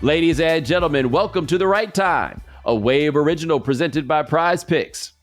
Ladies and gentlemen, welcome to The Right Time, a Wave original presented by Prize Picks.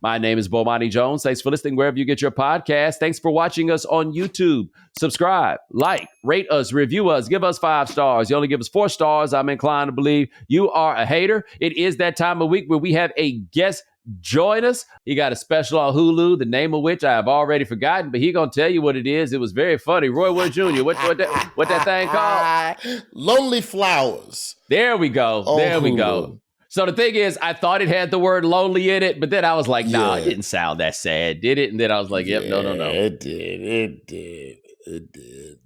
My name is Bomani Jones. Thanks for listening wherever you get your podcast. Thanks for watching us on YouTube. Subscribe, like, rate us, review us, give us 5 stars. You only give us 4 stars. I'm inclined to believe you are a hater. It is that time of week where we have a guest join us. He got a special on Hulu, the name of which I have already forgotten, but he gonna tell you what it is. It was very funny. Roy Wood Jr., what that thing called? Lonely Flowers. There we go. There we go. So the thing is, I thought it had the word lonely in it, but then I was like, nah, it didn't sound that sad, did it? And then I was like, no. It did.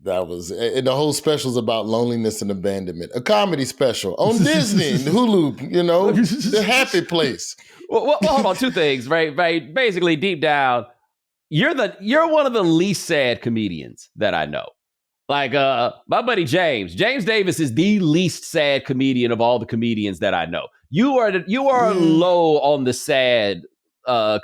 That was, and the whole special's about loneliness and abandonment. A comedy special on Disney, Hulu, the happy place. Well, hold on, 2 things, right? Basically, deep down, you're one of the least sad comedians that I know. Like my buddy James Davis is the least sad comedian of all the comedians that I know. You are low on the sad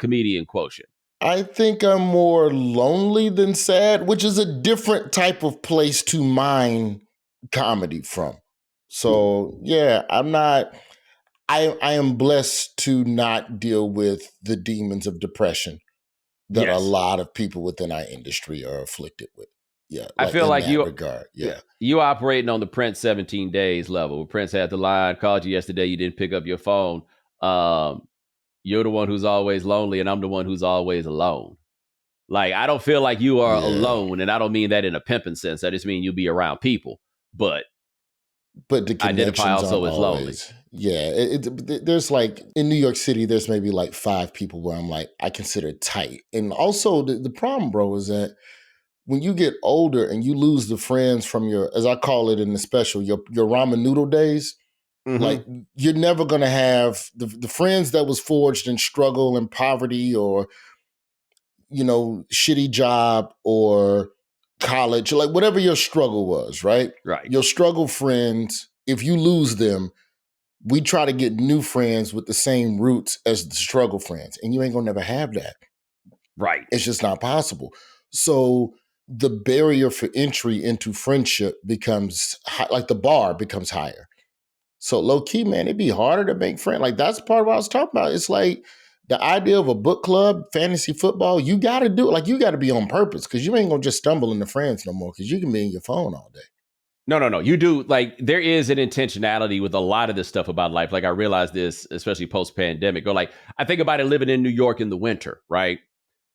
comedian quotient. I think I'm more lonely than sad, which is a different type of place to mine comedy from. So yeah, I'm not. I am blessed to not deal with the demons of depression that a lot of people within our industry are afflicted with. Yeah, I feel like you operating on the Prince 17 days level. Prince had the line, called you yesterday, you didn't pick up your phone. You're the one who's always lonely, and I'm the one who's always alone. Like, I don't feel like you are alone, and I don't mean that in a pimping sense. I just mean you'll be around people, but the identify also as lonely. Yeah, there's like, in New York City, there's maybe like 5 people where I'm like, I consider tight. And also the problem, bro, is that when you get older and you lose the friends from your, as I call it in the special, your ramen noodle days, like you're never going to have the friends that was forged in struggle and poverty or, shitty job or college, like whatever your struggle was, right? Right. Your struggle friends, if you lose them, we try to get new friends with the same roots as the struggle friends. And you ain't going to never have that. Right. It's just not possible. So the barrier for entry into friendship becomes like the bar becomes higher. So low key, man, it'd be harder to make friends. Like that's part of what I was talking about. It's like the idea of a book club, fantasy football, you got to do it. Like you got to be on purpose because you ain't going to just stumble into friends no more because you can be in your phone all day. No. You do, like, there is an intentionality with a lot of this stuff about life. Like I realized this, especially post-pandemic. Or like, I think about it living in New York in the winter, right?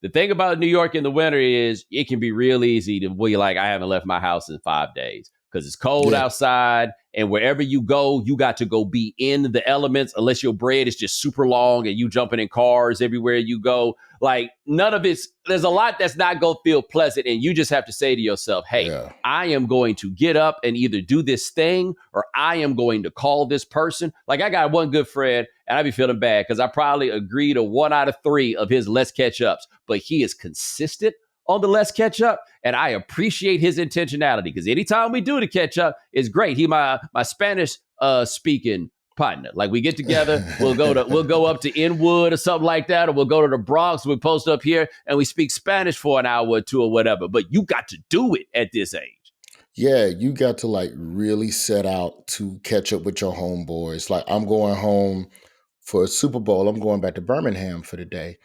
The thing about New York in the winter is it can be real easy to be like, I haven't left my house in 5 days because it's cold outside. And wherever you go, you got to go be in the elements unless your bread is just super long and you jumping in cars everywhere you go. Like none of there's a lot that's not going to feel pleasant. And you just have to say to yourself, hey, I am going to get up and either do this thing or I am going to call this person. Like I got one good friend and I be feeling bad because I probably agree to 1 out of 3 of his let's catch ups, but he is consistent on the let's catch up. And I appreciate his intentionality because anytime we do the catch up, it's great. He my Spanish speaking partner. Like we get together, we'll go up to Inwood or something like that, or we'll go to the Bronx, we'll post up here and we speak Spanish for an hour or 2 or whatever. But you got to do it at this age. Yeah, you got to like really set out to catch up with your homeboys. Like I'm going home for a Super Bowl. I'm going back to Birmingham for the day.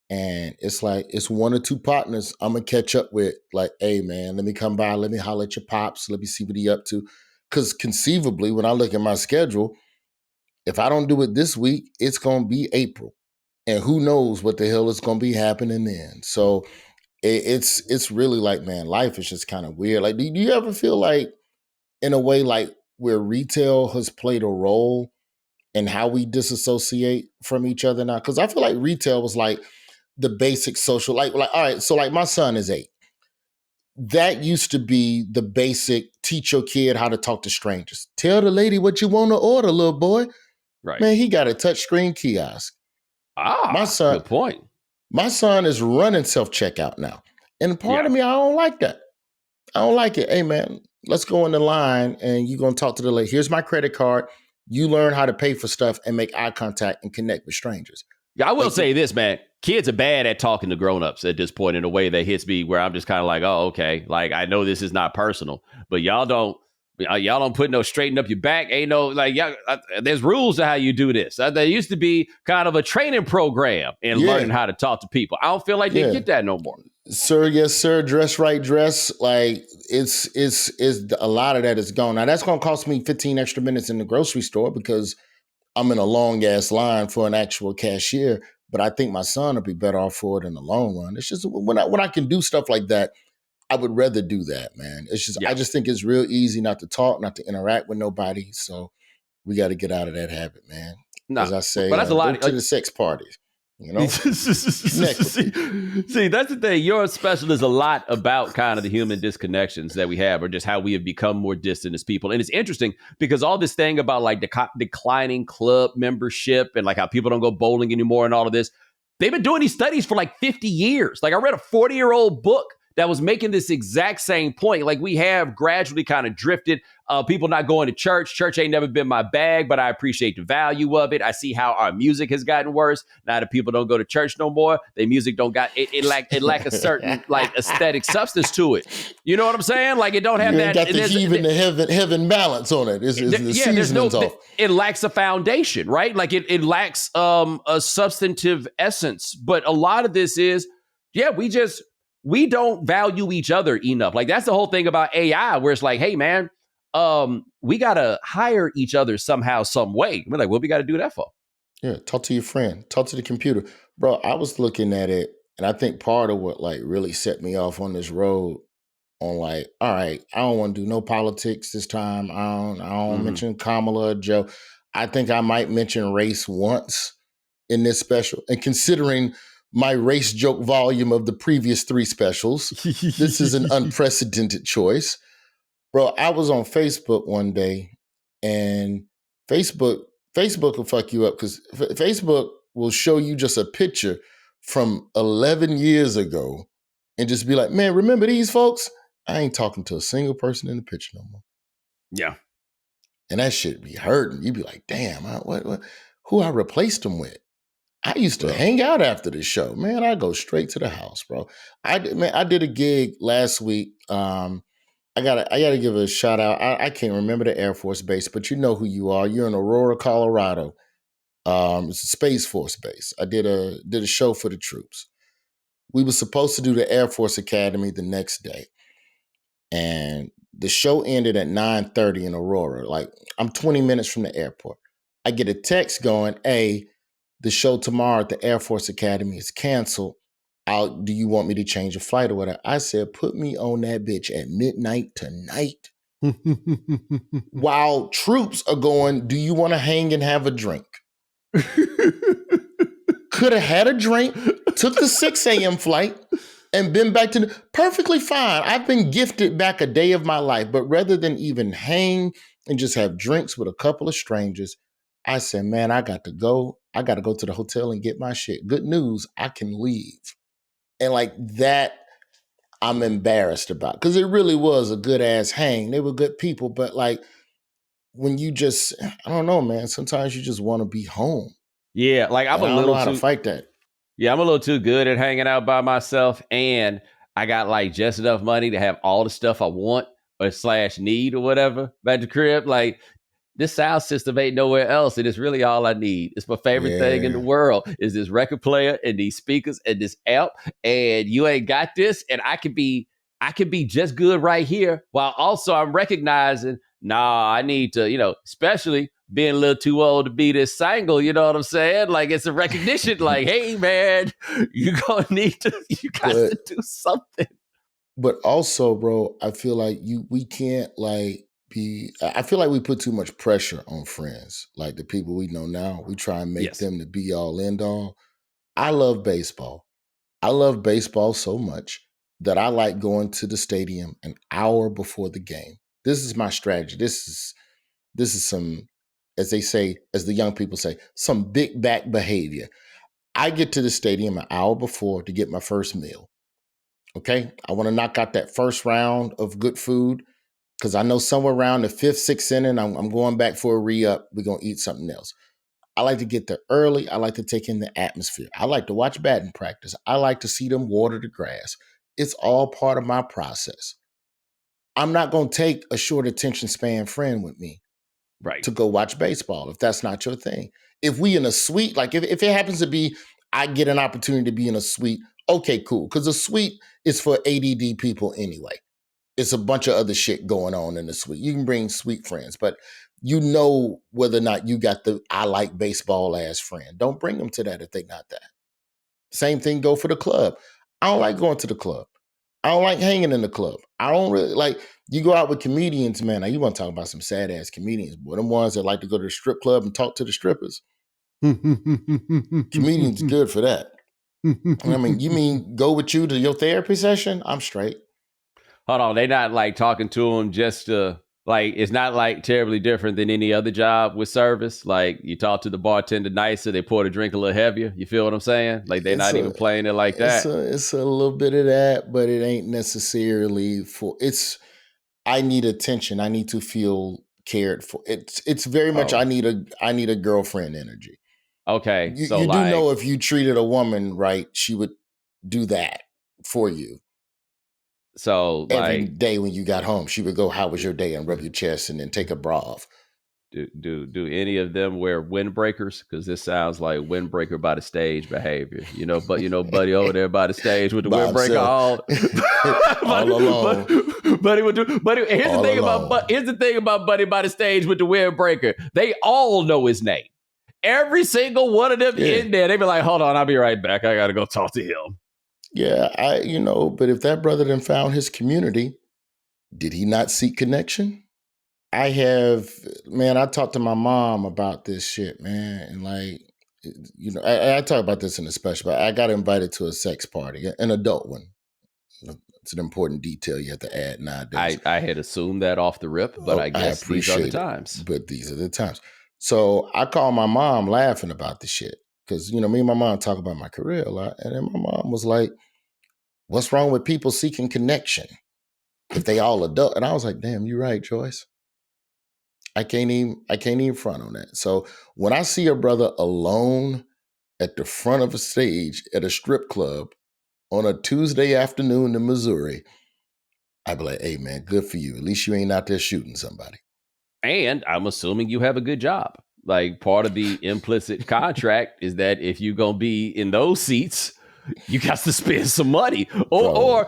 And it's like, it's 1 or 2 partners I'm going to catch up with. Like, hey, man, let me come by. Let me holler at your pops. Let me see what he up to. Because conceivably, when I look at my schedule, if I don't do it this week, it's going to be April. And who knows what the hell is going to be happening then. So it's really like, man, life is just kind of weird. Like, do you ever feel like, in a way, like where retail has played a role in how we disassociate from each other now? Because I feel like retail was like, the basic social, like, all right, so like my son is 8. That used to be the basic teach your kid how to talk to strangers. Tell the lady what you want to order, little boy. Right. Man, he got a touchscreen kiosk. My son, good point. My son is running self-checkout now. And part of me, I don't like that. I don't like it. Hey, man, let's go in the line and you're going to talk to the lady. Here's my credit card. You learn how to pay for stuff and make eye contact and connect with strangers. Yeah, I will say this, man. Kids are bad at talking to grownups at this point in a way that hits me where I'm just kind of like, oh, okay. Like, I know this is not personal, but y'all don't Y'all don't put no straighten up your back. Ain't no like y'all. There's rules to how you do this. There used to be kind of a training program in learning Yeah. how to talk to people. I don't feel like they Yeah. get that no more. Sir, yes, sir. Dress right, dress. Like it's a lot of that is gone. Now that's gonna cost me 15 extra minutes in the grocery store because I'm in a long ass line for an actual cashier. But I think my son will be better off for it in the long run. It's just when I can do stuff like that, I would rather do that, man. It's just I Yeah. just think it's real easy not to talk, not to interact with nobody. So we got to get out of that habit, man. No, As I but say, that's a go lot. to the sex parties. You know, connect with people. See, that's the thing. Your special is a lot about kind of the human disconnections that we have, or just how we have become more distant as people. And it's interesting because all this thing about like the declining club membership and like how people don't go bowling anymore and all of this, they've been doing these studies for like 50 years. Like I read a 40-year-old book that was making this exact same point. Like we have gradually kind of drifted. People not going to church. Church ain't never been my bag, but I appreciate the value of it. I see how our music has gotten worse. Now that people don't go to church no more, their music don't got it. It lack a certain like aesthetic substance to it. You know what I'm saying? Like it don't have You ain't that. got the heave and the heaven balance on it. It's the seasonings off. It lacks a foundation, right? Like it lacks a substantive essence. But a lot of this is, we don't value each other enough. Like that's the whole thing about AI, where it's like, hey man, we gotta hire each other somehow, some way. We're like, what we gotta do that for? Yeah, talk to your friend, talk to the computer. Bro, I was looking at it, and I think part of what like really set me off on this road on like, all right, I don't want to do no politics this time. I don't Mm-hmm. mention Kamala or Joe. I think I might mention race once in this special. And considering my race joke volume of the previous 3 specials, this is an unprecedented choice. Bro, I was on Facebook one day, and Facebook Facebook will fuck you up because Facebook will show you just a picture from 11 years ago and just be like, man, remember these folks? I ain't talking to a single person in the picture no more. Yeah. And that shit be hurting. You be like, damn, who I replaced them with? I used to Well, hang out after the show. Man, I go straight to the house, bro. I did a gig last week. I gotta give a shout out. I can't remember the Air Force base, but you know who you are. You're in Aurora, Colorado. It's a Space Force base. I did a show for the troops. We were supposed to do the Air Force Academy the next day, and the show ended at 9:30 in Aurora. Like I'm 20 minutes from the airport. I get a text going, "Hey, the show tomorrow at the Air Force Academy is canceled. Do you want me to change a flight or whatever?" I said, "Put me on that bitch at midnight tonight." While troops are going, "Do you want to hang and have a drink?" Could have had a drink, took the 6 a.m. flight, and been back to perfectly fine. I've been gifted back a day of my life, but rather than even hang and just have drinks with a couple of strangers, I said, man, I got to go. I got to go to the hotel and get my shit. Good news, I can leave. And like that, I'm embarrassed about because it really was a good ass hang. They were good people, but like when you just, I don't know, man, sometimes you just want to be home. yeah, like I'm And a I don't know little how to too. fight that. Yeah, I'm a little too good at hanging out by myself, and I got like just enough money to have all the stuff I want or slash need or whatever back to crib. Like this sound system ain't nowhere else, and it's really all I need. It's my favorite thing in the Yeah. world is this record player and these speakers and this amp. And you ain't got this, and I can be just good right here, while also I'm recognizing, nah, I need to, especially being a little too old to be this single, you know what I'm saying? Like it's a recognition, like, hey man, you got But to do something. but also, bro, I feel like we can't like be I feel like we put too much pressure on friends. Like the people we know now, we try and make Yes. them the be all end all. I love baseball. I love baseball so much that I like going to the stadium an hour before the game. This is my strategy. This is some, as they say, as the young people say, some big back behavior. I get to the stadium an hour before to get my first meal. Okay. I want to knock out that first round of good food because I know somewhere around the 5th, 6th inning, I'm going back for a re up. We're going to eat something else. I like to get there early. I like to take in the atmosphere. I like to watch batting practice. I like to see them water the grass. It's all part of my process. I'm not going to take a short attention span friend with me Right. to go watch baseball if that's not your thing. If we in a suite, like if it happens to be, I get an opportunity to be in a suite, okay, cool. Because a suite is for ADD people anyway. It's a bunch of other shit going on in the suite. You can bring suite friends, but you know whether or not you got the I like baseball ass friend. Don't bring them to that if they not that. Same thing go for the club. I don't like going to the club. I don't like hanging in the club. I don't really like, you go out with comedians, man. Now you want to talk about some sad ass comedians, boy. Them ones that like to go to the strip club and talk to the strippers. Comedians good for that. I mean, you mean go with you to your therapy session? I'm straight. Hold on, they not like talking to them just to like, it's not like terribly different than any other job with service. Like you talk to the bartender nicer, they pour the drink a little heavier. You feel what I'm saying? Like they're not even playing it like that. It's a little bit of that, but it ain't necessarily for. I need attention. I need to feel cared for. It's very much. I need a girlfriend energy. Okay, You, so you like, do know if you treated a woman right, she would do that for you. So every like, day when you got home, she would go, "How was your day?" and rub your chest and then take a bra off. Do any of them wear windbreakers? Because this sounds like windbreaker by the stage behavior. But Buddy over there by the stage with the windbreaker all alone. Buddy would do. Buddy, here's the thing about Buddy by the stage with the windbreaker. They all know his name. Every single one of them in there, they be like, "Hold on, I'll be right back. I gotta go talk to him." Yeah, but if that brother then found his community, did he not seek connection? I talked to my mom about this shit, man. And like, I talk about this in the special, but I got invited to a sex party, an adult one. It's an important detail you have to add nowadays. I had assumed that off the rip, but I guess these are the times. But these are the times. So I called my mom laughing about the shit. Because, me and my mom talk about my career a lot. And then my mom was like, what's wrong with people seeking connection if they all adult? And I was like, damn, you're right, Joyce. I can't even front on that. So when I see a brother alone at the front of a stage at a strip club on a Tuesday afternoon in Missouri, I'd be like, hey, man, good for you. At least you ain't out there shooting somebody. And I'm assuming you have a good job. Like part of the implicit contract is that if you're going to be in those seats, you got to spend some money, or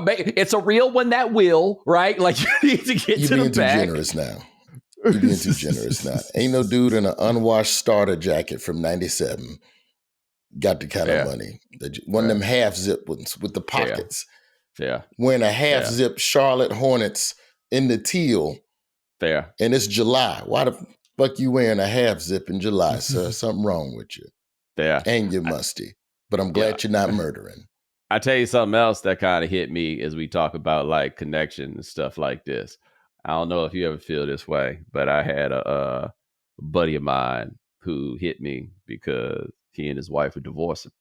it's a real one that will, right? Like you need to get to the back. You're being too generous now. Ain't no dude in an unwashed starter jacket from 97 got the kind of money. One of them half zip ones with the pockets. Yeah. Wearing a half zip Charlotte Hornets in the teal. Fair. And it's July. Why the fuck you wearing a half zip in July, sir? Something wrong with you. Fair. And you're musty. But I'm glad you're not murdering. I tell you something else that kind of hit me as we talk about like connection and stuff like this. I don't know if you ever feel this way, but I had a buddy of mine who hit me because he and his wife were divorcing.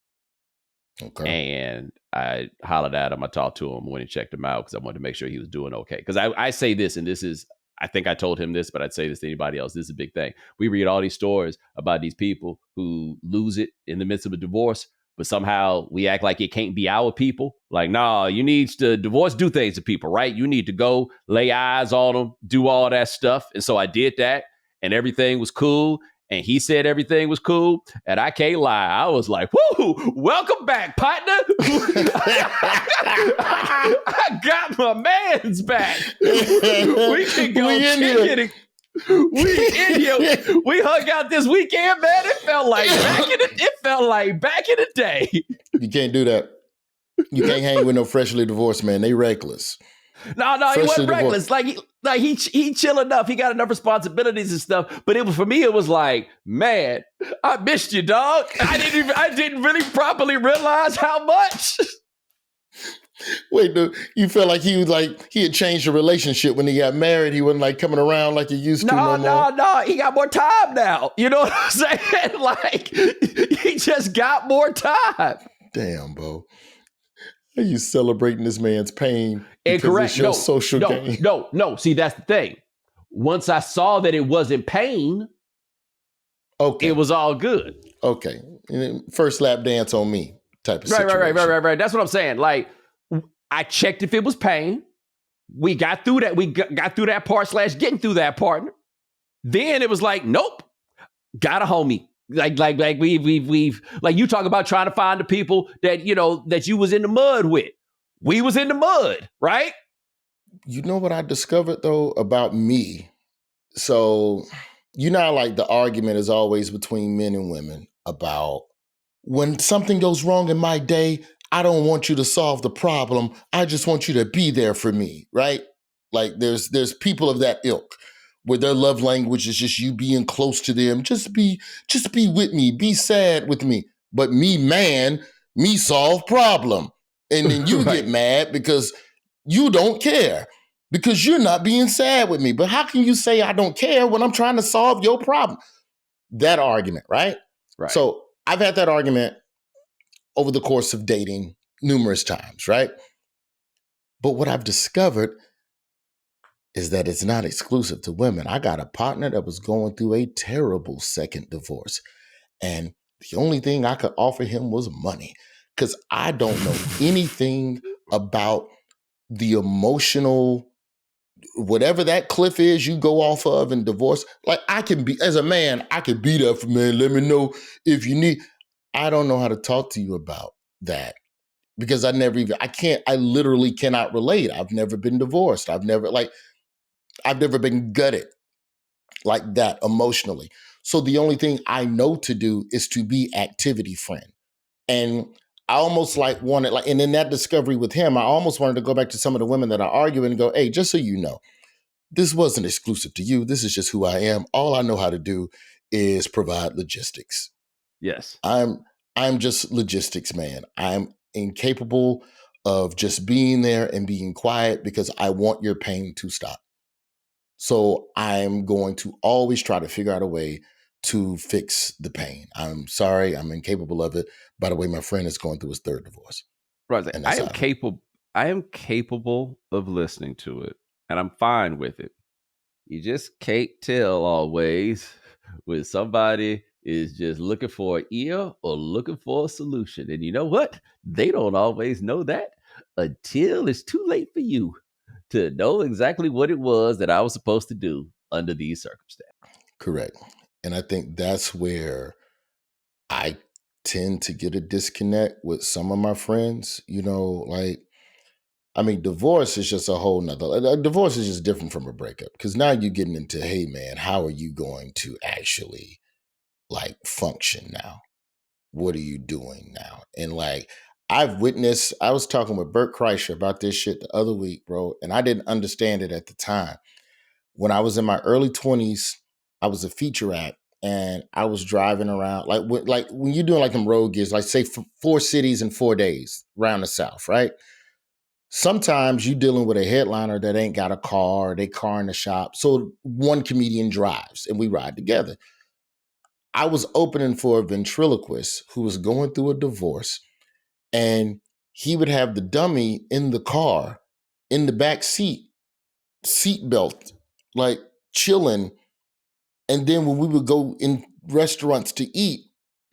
Okay. And I hollered at him. I talked to him when he checked him out because I wanted to make sure he was doing okay. Because I say this, and this is, I think I told him this, but I'd say this to anybody else. This is a big thing. We read all these stories about these people who lose it in the midst of a divorce, but somehow we act like it can't be our people. Like, nah, you need to divorce, do things to people, right? You need to go lay eyes on them, do all that stuff. And so I did that and everything was cool. And he said everything was cool. And I can't lie. I was like, whoo, welcome back, partner. I got my man's back. We can go kick it. We in here. We hung out this weekend, man. It felt like back in the day. You can't do that. You can't hang with no freshly divorced man. They reckless. No, he wasn't reckless. Like he chill enough. He got enough responsibilities and stuff. But for me, it was like, man, I missed you, dog. I didn't really properly realize how much. Wait, dude, you felt like he had changed the relationship when he got married. He wasn't like coming around like he used to. No. He got more time now. You know what I'm saying? Like he just got more time. Damn, Bo. Are you celebrating this man's pain? Incorrect. It's your social gain? No. See, that's the thing. Once I saw that it wasn't pain, okay, it was all good. Okay. First lap dance on me type of situation. Right. That's what I'm saying. Like, I checked if it was pain. We got through that. We got through that part / getting through that partner. Then it was like, nope, got a homie. Like we've like you talk about trying to find the people that that you was in the mud with. We was in the mud, right? You know what I discovered though about me? So, like the argument is always between men and women about when something goes wrong in my day, I don't want you to solve the problem. I just want you to be there for me, right? Like there's people of that ilk where their love language is just you being close to them. Just be with me, be sad with me. But me solve problem. And then you Right. get mad because you don't care because you're not being sad with me. But how can you say I don't care when I'm trying to solve your problem? That argument, right? Right. So I've had that argument over the course of dating numerous times, right? But what I've discovered is that it's not exclusive to women. I got a partner that was going through a terrible second divorce. And the only thing I could offer him was money because I don't know anything about the emotional, whatever that cliff is you go off of in divorce. Like I can be, as a man, I could be there for man. Let me know if you need. I don't know how to talk to you about that because I literally cannot relate. I've never been divorced. I've never been gutted like that emotionally. So the only thing I know to do is to be activity friend. And I almost and in that discovery with him, I almost wanted to go back to some of the women that are arguing and go, hey, just so you know, this wasn't exclusive to you. This is just who I am. All I know how to do is provide logistics. Yes. I'm just logistics, man. I'm incapable of just being there and being quiet because I want your pain to stop. So I'm going to always try to figure out a way to fix the pain. I'm sorry, I'm incapable of it. By the way, my friend is going through his third divorce. Right. And I that's am how. capable. I am capable of listening to it, and I'm fine with it. You just can't tell always when somebody is just looking for an ear or looking for a solution. And you know what? They don't always know that until it's too late for you to know exactly what it was that I was supposed to do under these circumstances. Correct. And I think that's where I tend to get a disconnect with some of my friends. Divorce is just a whole nother. A divorce is just different from a breakup because now you're getting into, hey, man, how are you going to actually function now? What are you doing now? And I was talking with Bert Kreischer about this shit the other week, bro, and I didn't understand it at the time. When I was in my early 20s, I was a feature act and I was driving around when you're doing them road gigs, say 4 cities in 4 days around the South, right? Sometimes you dealing with a headliner that ain't got a car, they car in the shop. So one comedian drives and we ride together. I was opening for a ventriloquist who was going through a divorce, and he would have the dummy in the car, in the back seatbelt, chilling. And then when we would go in restaurants to eat,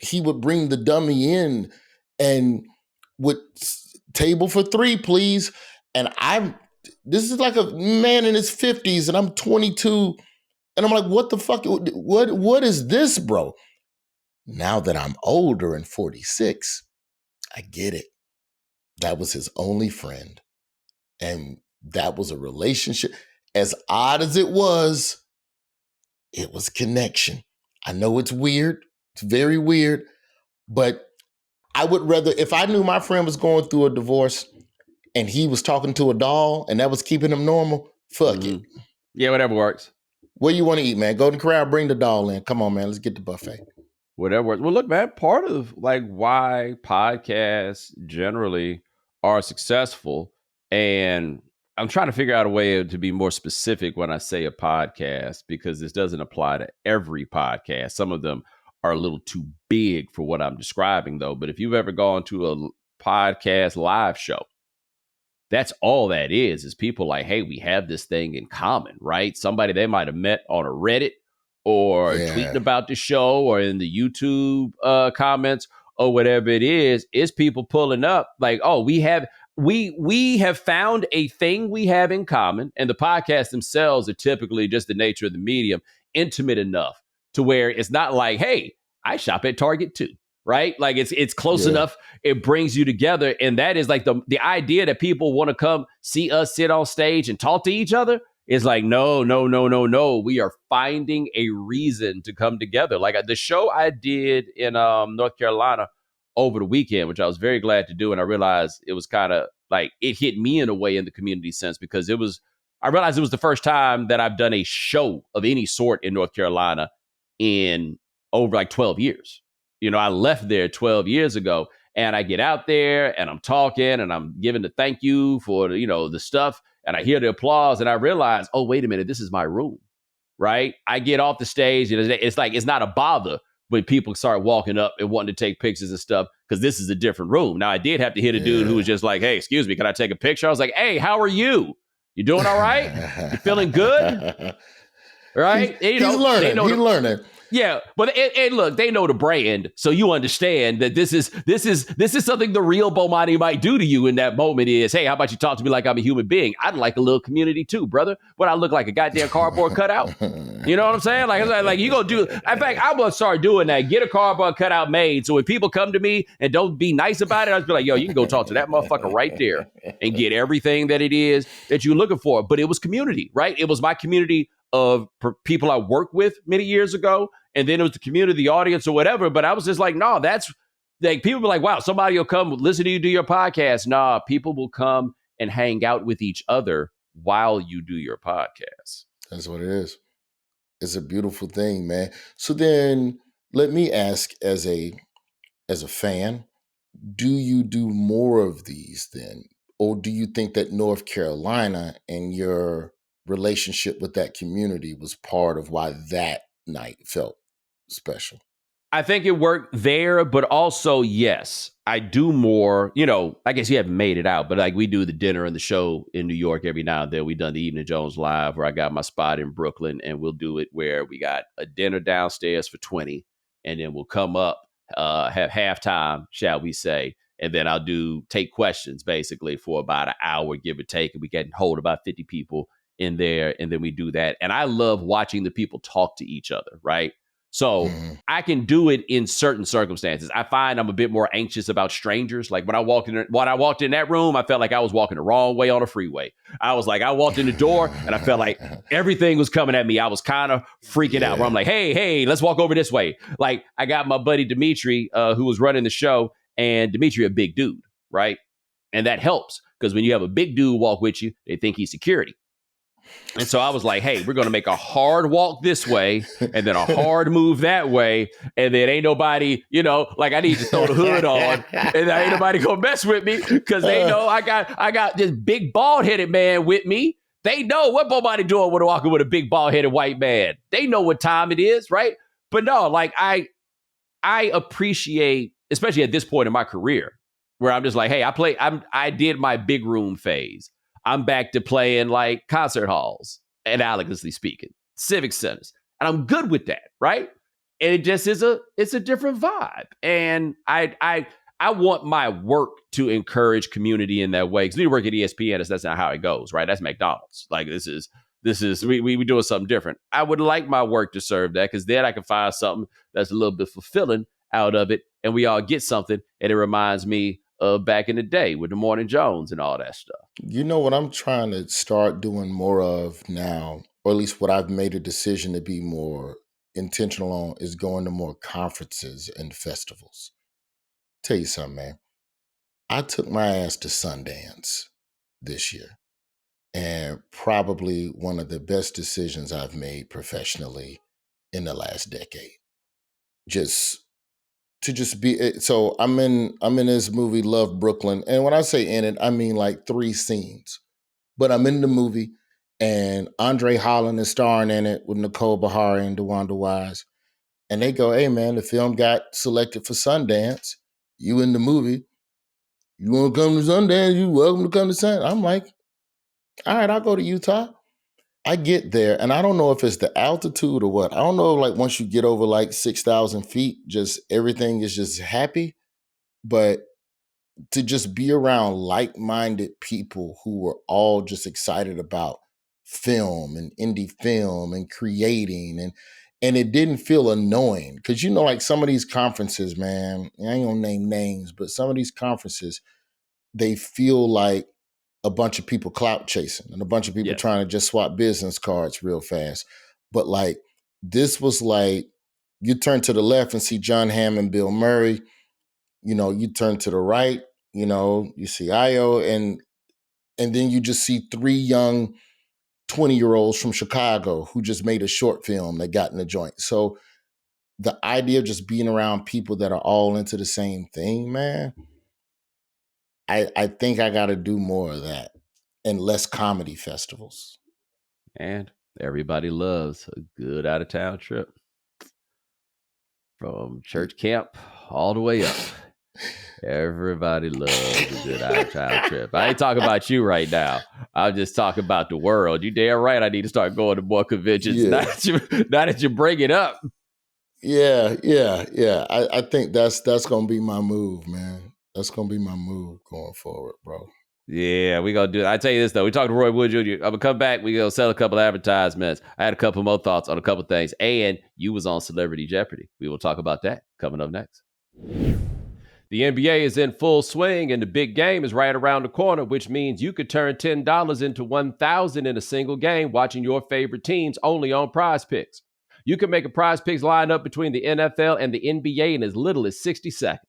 he would bring the dummy in and would table for 3, please. And this is like a man in his 50s and I'm 22. And I'm like, what the fuck? What is this, bro? Now that I'm older and 46, I get it. That was his only friend. And that was a relationship. As odd as it was connection. I know it's weird. It's very weird. But I would rather, if I knew my friend was going through a divorce and he was talking to a doll and that was keeping him normal, fuck it. Yeah, whatever works. What do you want to eat, man? Go to the crowd, bring the doll in. Come on, man. Let's get the buffet. Whatever works. Well, look, man, part of why podcasts generally are successful, and I'm trying to figure out a way to be more specific when I say a podcast, because this doesn't apply to every podcast. Some of them are a little too big for what I'm describing, though. But if you've ever gone to a podcast live show, that's all that is people hey, we have this thing in common, right? Somebody they might have met on a Reddit or tweeting about the show or in the YouTube comments or whatever it is people pulling up oh, we have found a thing we have in common, and the podcasts themselves are typically just the nature of the medium, intimate enough to where it's not like, hey, I shop at Target too, right? Like it's close Yeah. enough. It brings you together, and that is like the idea that people want to come see us sit on stage and talk to each other is like, no, no, no, no, no. We are finding a reason to come together. Like the show I did in North Carolina over the weekend, which I was very glad to do. And I realized it was kind of like it hit me in a way in the community sense because I realized it was the first time that I've done a show of any sort in North Carolina in over like 12 years. You know, I left there 12 years ago and I get out there and I'm talking and I'm giving the thank you for, the stuff. And I hear the applause and I realize, oh, wait a minute, this is my room, right? I get off the stage and it's like, it's not a bother when people start walking up and wanting to take pictures and stuff because this is a different room. Now, I did have to hit a dude who was just like, hey, excuse me, can I take a picture? I was like, hey, how are you? You doing all right? You feeling good? Right? He's learning. He's learning. Yeah, but and look, they know the brand, so you understand that this is something the real Bomani might do to you in that moment. Is, hey, how about you talk to me like I'm a human being? I'd like a little community too, brother. But I look like a goddamn cardboard cutout. You know what I'm saying? Like you gonna do? In fact, I'm gonna start doing that. Get a cardboard cutout made, so when people come to me and don't be nice about it, I'll just be like, yo, you can go talk to that motherfucker right there and get everything that it is that you're looking for. But it was community, right? It was my community of people I worked with many years ago. And then it was the community, the audience or whatever. But I was just like, no, that's like people were like, wow, somebody will come listen to you do your podcast. Nah, people will come and hang out with each other while you do your podcast. That's what it is. It's a beautiful thing, man. So then let me ask as a fan, do you do more of these then? Or do you think that North Carolina and your relationship with that community was part of why that night felt special? I think it worked there, but also, yes, I do more, I guess you haven't made it out, but like we do the dinner and the show in New York every now and then. We've done the Evening Jones Live where I got my spot in Brooklyn, and we'll do it where we got a dinner downstairs for 20, and then we'll come up, have halftime, shall we say, and then I'll take questions basically for about an hour, give or take, and we can hold about 50 people in there, and then we do that. And I love watching the people talk to each other, right? So I can do it in certain circumstances. I find I'm a bit more anxious about strangers. Like when I walked in that room, I felt like I was walking the wrong way on a freeway. I walked in the door and I felt like everything was coming at me. I was kind of freaking out where I'm like, hey, let's walk over this way. Like I got my buddy Dimitri, who was running the show, and Dimitri, a big dude, right? And that helps because when you have a big dude walk with you, they think he's security. And so I was like, hey, we're going to make a hard walk this way and then a hard move that way. And then ain't nobody, like I need to throw the hood on and ain't nobody going to mess with me because they know I got this big bald headed man with me. They know what Bomani doing when walking with a big bald headed white man. They know what time it is, right? But no, like I appreciate, especially at this point in my career, where I'm just like, hey, I did my big room phase. I'm back to playing like concert halls, analogously speaking, civic centers. And I'm good with that, right? And it just it's a different vibe. And I want my work to encourage community in that way. Because we work at ESPN, that's not how it goes, right? That's McDonald's. Like this is we doing something different. I would like my work to serve that because then I can find something that's a little bit fulfilling out of it, and we all get something, and it reminds me of back in the day with the Morning Jones and all that stuff. You know what I'm trying to start doing more of now, or at least what I've made a decision to be more intentional on, is going to more conferences and festivals. Tell you something, man. I took my ass to Sundance this year, and probably one of the best decisions I've made professionally in the last decade. Just be so I'm in this movie Love Brooklyn, and when I say in it, I mean like 3 scenes. But I'm in the movie, and Andre Holland is starring in it with Nicole Bahari and DeWanda Wise. And they go, hey man, the film got selected for Sundance. You in the movie. You want to come to Sundance? You welcome to come to Sundance. I'm like, all right, I'll go to Utah. I get there, and I don't know if it's the altitude or what. I don't know, like once you get over like 6,000 feet, just everything is just happy. But to just be around like-minded people who were all just excited about film and indie film and creating, and it didn't feel annoying. Because like some of these conferences, man, I ain't gonna name names, but some of these conferences, they feel like a bunch of people clout chasing and a bunch of people Yes. trying to just swap business cards real fast. But like this was like, you turn to the left and see John Hamm and Bill Murray. You turn to the right, you see Io, and then you just see three young 20-year-olds from Chicago who just made a short film that got in the joint. So the idea of just being around people that are all into the same thing, man, I think I got to do more of that and less comedy festivals. And everybody loves a good out of town trip. From church camp all the way up. Everybody loves a good out of town trip. I ain't talking about you right now. I'm just talking about the world. You damn right I need to start going to more conventions. Yeah. Now that you bring it up. Yeah. I think that's going to be my move, man. That's going to be my move going forward, bro. Yeah, we gonna do it. I tell you this though, we talked to Roy Wood Jr. I'm gonna come back. We gonna sell a couple of advertisements. I had a couple more thoughts on a couple of things, and you was on Celebrity Jeopardy. We will talk about that coming up next. The NBA is in full swing, and the big game is right around the corner, which means you could turn $10 into $1,000 in a single game watching your favorite teams only on Prize Picks. You can make a Prize Picks lineup between the NFL and the NBA in as little as 60 seconds.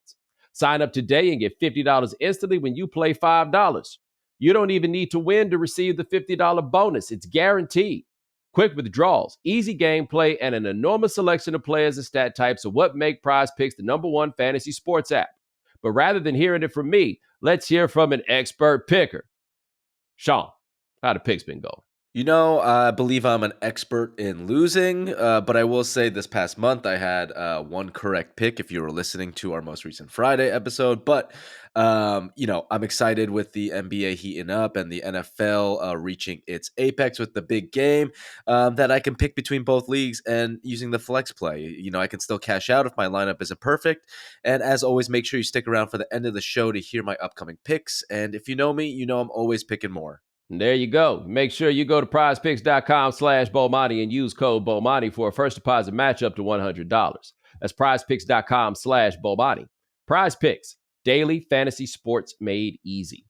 Sign up today and get $50 instantly when you play $5. You don't even need to win to receive the $50 bonus. It's guaranteed. Quick withdrawals, easy gameplay, and an enormous selection of players and stat types are what make Prize Picks the #1 fantasy sports app. But rather than hearing it from me, let's hear from an expert picker. Sean, how the picks been going? I believe I'm an expert in losing, but I will say this past month I had one correct pick if you were listening to our most recent Friday episode. But, I'm excited with the NBA heating up and the NFL reaching its apex with the big game that I can pick between both leagues and using the flex play. I can still cash out if my lineup isn't perfect. And as always, make sure you stick around for the end of the show to hear my upcoming picks. And if you know me, you know I'm always picking more. And there you go. Make sure you go to prizepicks.com/Bomani and use code Bomani for a first deposit match up to $100. That's prizepicks.com/Bomani. Prize Picks, daily fantasy sports made easy.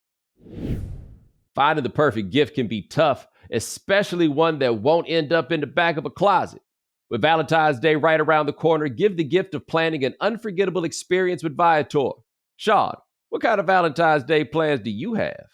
Finding the perfect gift can be tough, especially one that won't end up in the back of a closet. With Valentine's Day right around the corner, give the gift of planning an unforgettable experience with Viator. Sean, what kind of Valentine's Day plans do you have?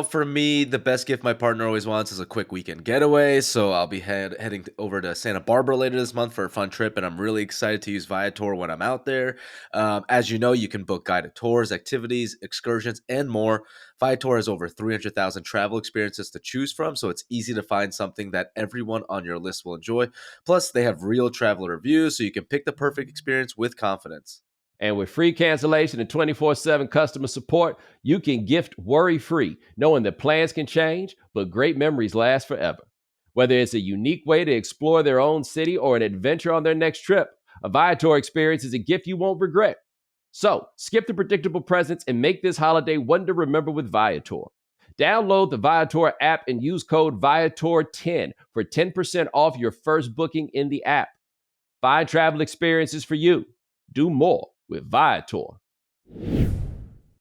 For me, the best gift my partner always wants is a quick weekend getaway. So I'll be heading over to Santa Barbara later this month for a fun trip, and I'm really excited to use Viator when I'm out there. As you know, you can book guided tours, activities, excursions, and more. Viator has over 300,000 travel experiences to choose from, so it's easy to find something that everyone on your list will enjoy. Plus, they have real traveler reviews, so you can pick the perfect experience with confidence. And with free cancellation and 24/7 customer support, you can gift worry-free, knowing that plans can change, but great memories last forever. Whether it's a unique way to explore their own city or an adventure on their next trip, a Viator experience is a gift you won't regret. So, skip the predictable presents and make this holiday one to remember with Viator. Download the Viator app and use code Viator10 for 10% off your first booking in the app. Find travel experiences for you. Do more with Viator. All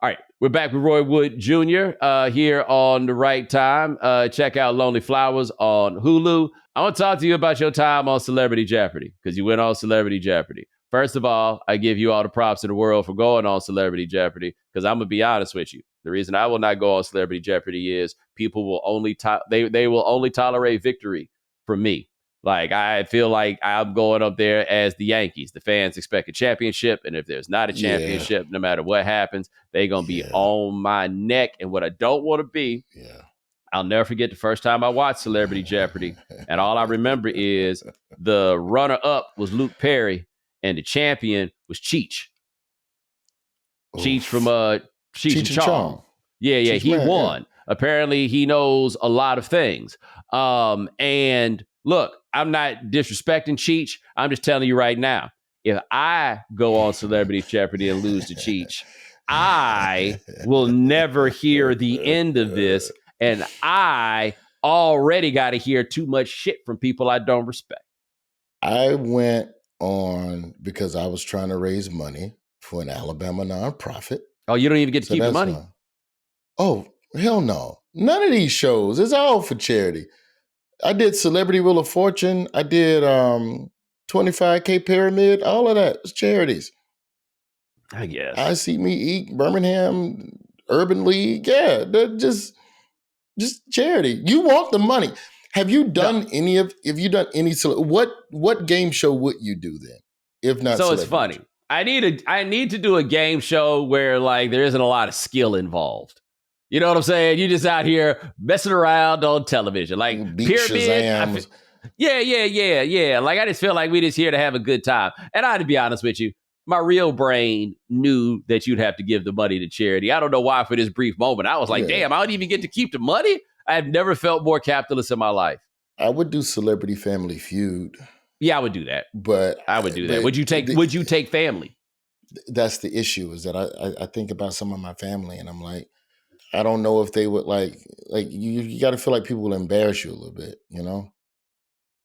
right, we're back with Roy Wood Jr. Here on The Right Time. Check out Lonely Flowers on Hulu. I want to talk to you about your time on Celebrity Jeopardy, because you went on Celebrity Jeopardy. First of all, I give you all the props in the world for going on Celebrity Jeopardy, because I'm going to be honest with you. The reason I will not go on Celebrity Jeopardy is people will only they will only tolerate victory from me. Like, I feel like I'm going up there as the Yankees. The fans expect a championship, and if there's not a championship, no matter what happens, they're going to be on my neck. And what I don't want to be, I'll never forget the first time I watched Celebrity Jeopardy, and all I remember is the runner-up was Luke Perry, and the champion was Cheech. Cheech from Cheech and Chong. Yeah, Cheech, he won. Yeah. Apparently, he knows a lot of things. And look, I'm not disrespecting Cheech. I'm just telling you right now, if I go on Celebrity Jeopardy and lose to Cheech, I will never hear the end of this, and I already got to hear too much shit from people I don't respect. I went on because I was trying to raise money for an Alabama nonprofit. Oh, you don't even get to keep the money? Oh, hell no. None of these shows. It's all for charity. I did Celebrity Wheel of Fortune. I did 25K Pyramid. All of that is charities. I guess. I See Me Eat, Birmingham, Urban League. Yeah, they're just charity. You want the money. Have you done what game show would you do then? If not So it's funny. I need to do a game show where like there isn't a lot of skill involved. You know what I'm saying? You just out here messing around on television. Like Pyramid. Yeah. Like I just feel like we just here to have a good time. And I had to be honest with you, my real brain knew that you'd have to give the money to charity. I don't know why for this brief moment. I was like, damn, I don't even get to keep the money? I have never felt more capitalist in my life. I would do Celebrity Family Feud. Yeah, I would do that. But I would do that. Would you take family? That's the issue, is that I think about some of my family and I'm like, I don't know if they would like you got to feel like people will embarrass you a little bit, you know?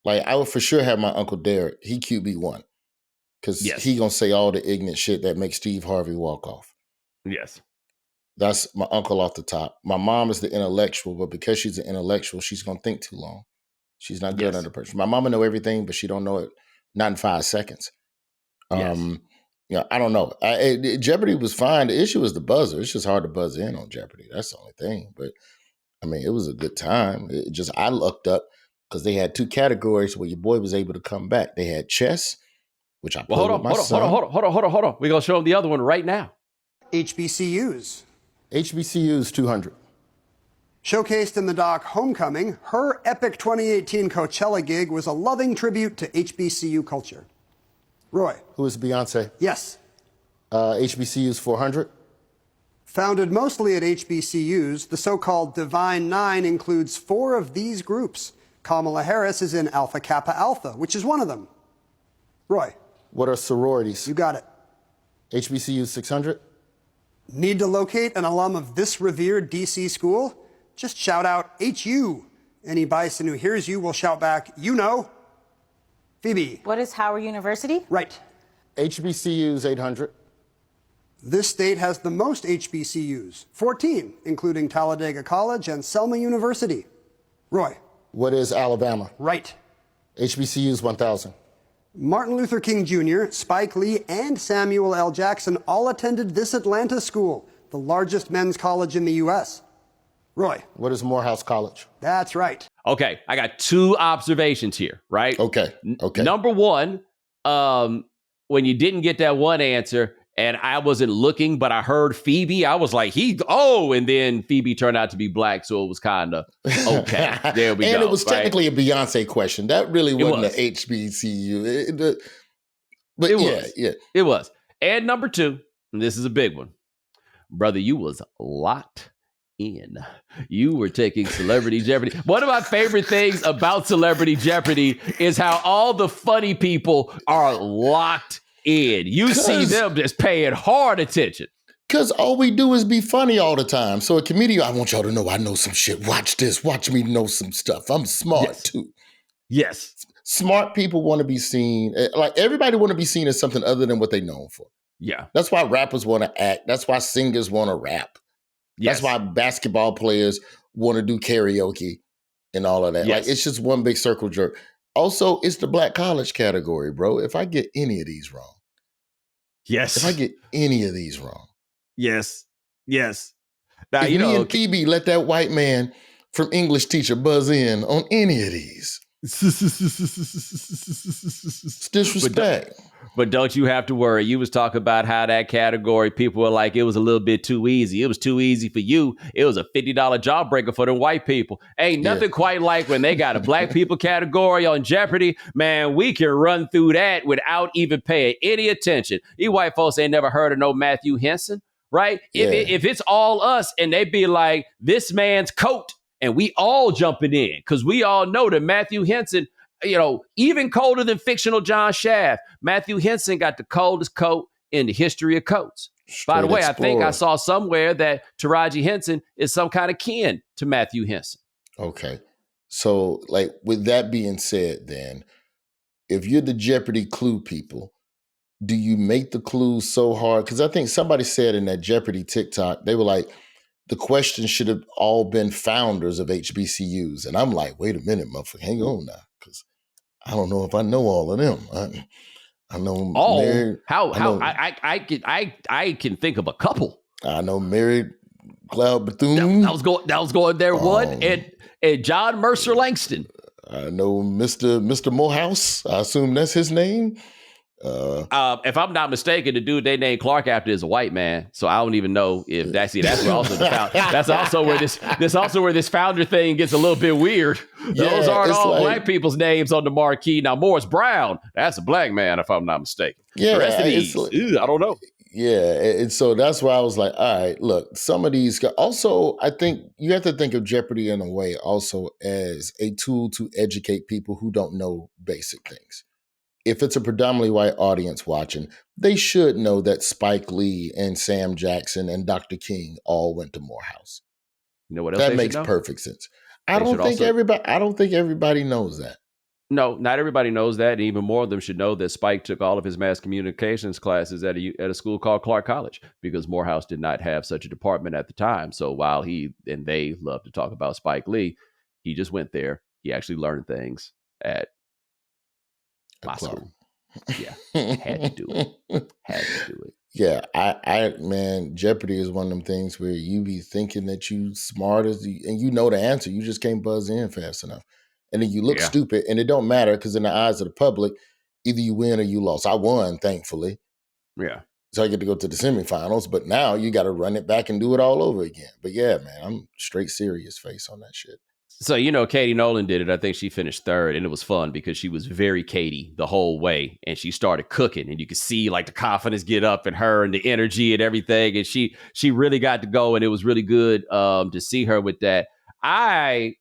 Like I would for sure have my Uncle Derek. He QB1 because he going to say all the ignorant shit that makes Steve Harvey walk off. Yes. That's my uncle off the top. My mom is the intellectual, but because she's an intellectual, she's going to think too long. She's not good under pressure. My mama know everything, but she don't know it not in 5 seconds. I don't know. Jeopardy was fine. The issue is the buzzer. It's just hard to buzz in on Jeopardy. That's the only thing. But I mean, it was a good time. I lucked up because they had 2 categories where your boy was able to come back. They had chess, which I played with my son. Hold on. We're gonna show them the other one right now. HBCUs. HBCUs 200. Showcased in the doc Homecoming, her epic 2018 Coachella gig was a loving tribute to HBCU culture. Roy. Who is Beyonce? Yes. HBCUs 400. Founded mostly at HBCUs, the so-called Divine Nine includes 4 of these groups. Kamala Harris is in Alpha Kappa Alpha, which is one of them. Roy. What are sororities? You got it. HBCUs 600. Need to locate an alum of this revered DC school? Just shout out HU. Any bison who hears you will shout back, you know. Phoebe. What is Howard University? Right. HBCUs 800. This state has the most HBCUs, 14, including Talladega College and Selma University. Roy. What is Alabama? Right. HBCUs 1000. Martin Luther King Jr., Spike Lee, and Samuel L. Jackson all attended this Atlanta school, the largest men's college in the U.S. Roy. What is Morehouse College? That's right. Okay, I got 2 observations here, right? Okay. Number one, when you didn't get that one answer and I wasn't looking, but I heard Phoebe, I was like, and then Phoebe turned out to be black, so it was kind of okay. There we go. And it was technically a Beyonce question. That really wasn't an HBCU. It was. And number 2, and this is a big one. Brother, you was locked in. You were taking Celebrity Jeopardy. One of my favorite things about Celebrity Jeopardy is how all the funny people are locked in. You see them just paying hard attention. Because all we do is be funny all the time. So a comedian, I want y'all to know I know some shit. Watch this. Watch me know some stuff. I'm smart too. Yes. Smart people want to be seen. Like everybody want to be seen as something other than what they're known for. Yeah. That's why rappers want to act. That's why singers want to rap. Yes. That's why basketball players want to do karaoke and all of that. Yes. Like it's just one big circle jerk. Also, it's the black college category, bro. If I get any of these wrong. Yes. If I get any of these wrong. Yes. Now, if me and Phoebe let that white man from English teacher buzz in on any of these. It's disrespect. But don't you have to worry. You was talking about how that category, people were like, it was a little bit too easy. It was too easy for you. It was a $50 job breaker for the white people. Ain't nothing quite like when they got a black people category on Jeopardy. Man, we can run through that without even paying any attention. These white folks ain't never heard of no Matthew Henson, right? If it's all us and they be like, this man's coat, and we all jumping in because we all know that Matthew Henson, even colder than fictional John Shaft, Matthew Henson got the coldest coat in the history of coats. By the Straight way, I think I explorer. saw somewhere that Taraji Henson is some kind of kin to Matthew Henson. Okay. So, like, with that being said, then, if you're the Jeopardy clue people, do you make the clues so hard? Because I think somebody said in that Jeopardy TikTok, they were like, the questions should have all been founders of HBCUs. And I'm like, wait a minute, motherfucker, hang on now. Because I don't know if I know all of them. I know Oh, Mary. how I know I can think of a couple. I know Mary Cloud Bethune. That was going there. One and John Mercer Langston. I know Mr. Morehouse. I assume that's his name. If I'm not mistaken, the dude they named Clark after is a white man, so I don't even know if that's where also that's also where this founder thing gets a little bit weird. Yeah, those aren't all like, black people's names on the marquee. Now Morris Brown, that's a black man, if I'm not mistaken. Yeah, the rest of these, I don't know. Yeah, and so that's why I was like, all right, look, some of these. Also, I think you have to think of Jeopardy in a way also as a tool to educate people who don't know basic things. If it's a predominantly white audience watching, they should know that Spike Lee and Sam Jackson and Dr. King all went to Morehouse. You know what else that they makes should know? Perfect sense. I don't think everybody knows that. No, not everybody knows that. And even more of them should know that Spike took all of his mass communications classes at a school called Clark College, because Morehouse did not have such a department at the time. So while he and they love to talk about Spike Lee, he just went there. He actually learned things at my school. Yeah, had to do it. Yeah, I man, Jeopardy is one of them things where you be thinking that you smart and you know the answer. You just can't buzz in fast enough. And then you look stupid, and it don't matter because in the eyes of the public, either you win or you lost. I won, thankfully. Yeah. So I get to go to the semifinals, but now you got to run it back and do it all over again. But yeah, man, I'm straight serious face on that shit. So, Katie Nolan did it. I think she finished third, and it was fun because she was very Katie the whole way, and she started cooking, and you could see like the confidence get up in her and the energy and everything, and she really got to go, and it was really good to see her with that. I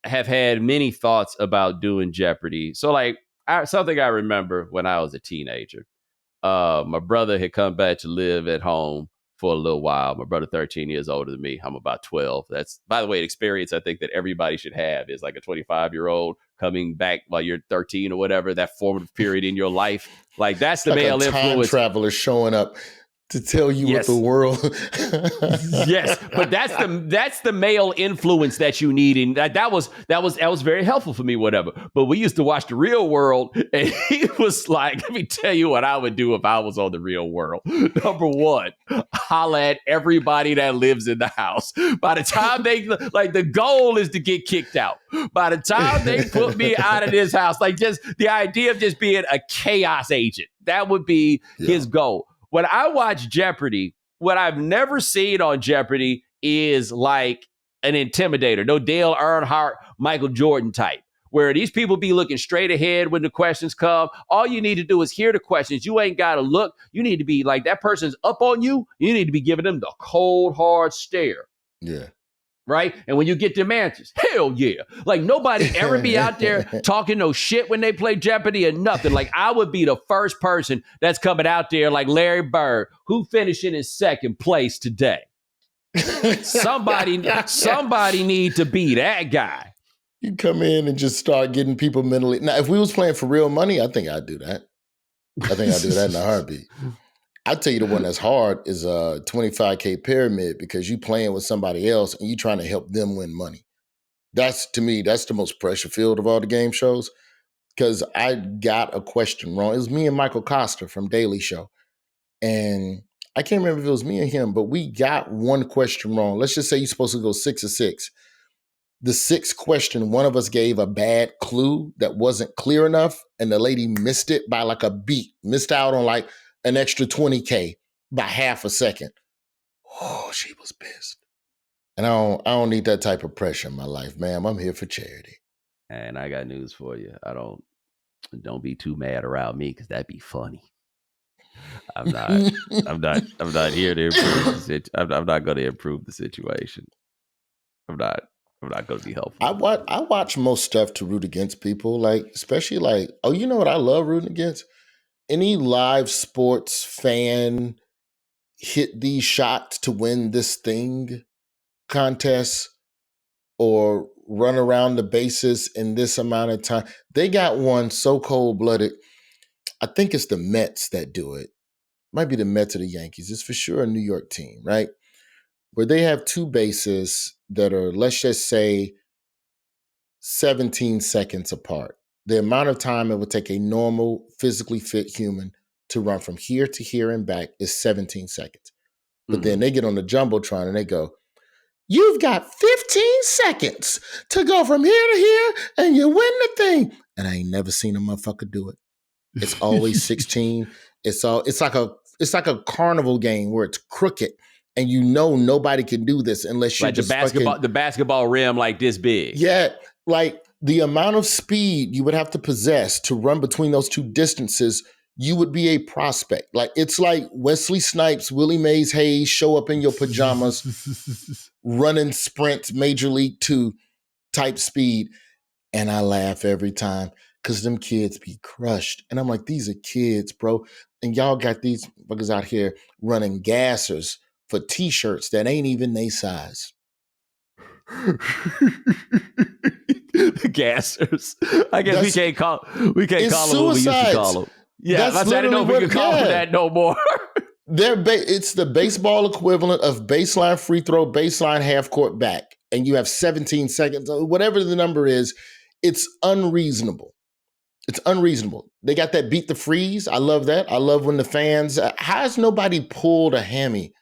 have had many thoughts about doing Jeopardy. So, like, something I remember when I was a teenager, my brother had come back to live at home for a little while. My brother 13 years older than me. I'm about 12. That's, by the way, an experience I think that everybody should have, is like a 25-year-old coming back while you're 13 or whatever, that formative period in your life. Like, that's the like male a time influence. Traveler showing up to tell you what the world. Yes, but that's the male influence that you need, and that was very helpful for me. Whatever. But we used to watch The Real World, and he was like, "Let me tell you what I would do if I was on The Real World. Number one, holla at everybody that lives in the house. By the time they the goal is to get kicked out. By the time they put me out of this house, like just the idea of just being a chaos agent, that would be his goal." When I watch Jeopardy, what I've never seen on Jeopardy is like an intimidator, no Dale Earnhardt, Michael Jordan type, where these people be looking straight ahead when the questions come. All you need to do is hear the questions. You ain't got to look. You need to be like, that person's up on you. You need to be giving them the cold, hard stare. Yeah. Right? And when you get them answers, hell yeah. Like, nobody ever be out there talking no shit when they play Jeopardy or nothing. Like, I would be the first person that's coming out there like Larry Bird, who finished in his second place today. Somebody need to be that guy. You come in and just start getting people mentally. Now, if we was playing for real money, I think I'd do that. I think I'd do that in a heartbeat. I'd tell you the one that's hard is a 25K pyramid, because you playing with somebody else and you trying to help them win money. To me, that's the most pressure filled of all the game shows, because I got a question wrong. It was me and Michael Costa from Daily Show. And I can't remember if it was me or him, but we got one question wrong. Let's just say you're supposed to go 6 of 6. The 6th question, one of us gave a bad clue that wasn't clear enough, and the lady missed it by like a beat, missed out on like an extra 20K by half a second. Oh, she was pissed. And I don't need that type of pressure in my life, ma'am. I'm here for charity. And I got news for you. Don't be too mad around me, because that'd be funny. I'm not here to improve I'm not going to improve the situation. I'm not going to be helpful. I watch most stuff to root against people, like, especially like, oh, you know what I love rooting against? Any live sports fan hit these shots to win this thing contest or run around the bases in this amount of time. They got one so cold-blooded. I think it's the Mets that do it. Might be the Mets or the Yankees. It's for sure a New York team, right? Where they have two bases that are, let's just say, 17 seconds apart. The amount of time it would take a normal, physically fit human to run from here to here and back is 17 seconds. But then they get on the Jumbotron and they go, you've got 15 seconds to go from here to here and you win the thing. And I ain't never seen a motherfucker do it. It's always 16. It's like a carnival game where it's crooked and you know nobody can do this unless you're like just the basketball rim like this big. Yeah, like the amount of speed you would have to possess to run between those two distances, you would be a prospect. Like it's like Wesley Snipes, Willie Mays Hayes show up in your pajamas, running sprint Major League 2 type speed. And I laugh every time because them kids be crushed. And I'm like, these are kids, bro. And y'all got these buggers out here running gassers for T-shirts that ain't even they size. Gassers. I guess we can't call them what we used to call them. Yeah, I didn't know if we could call them that no more. It's the baseball equivalent of baseline free throw, baseline half court back. And you have 17 seconds, whatever the number is. It's unreasonable. It's unreasonable. They got that beat the freeze. I love that. I love when the fans, how has nobody pulled a hammy?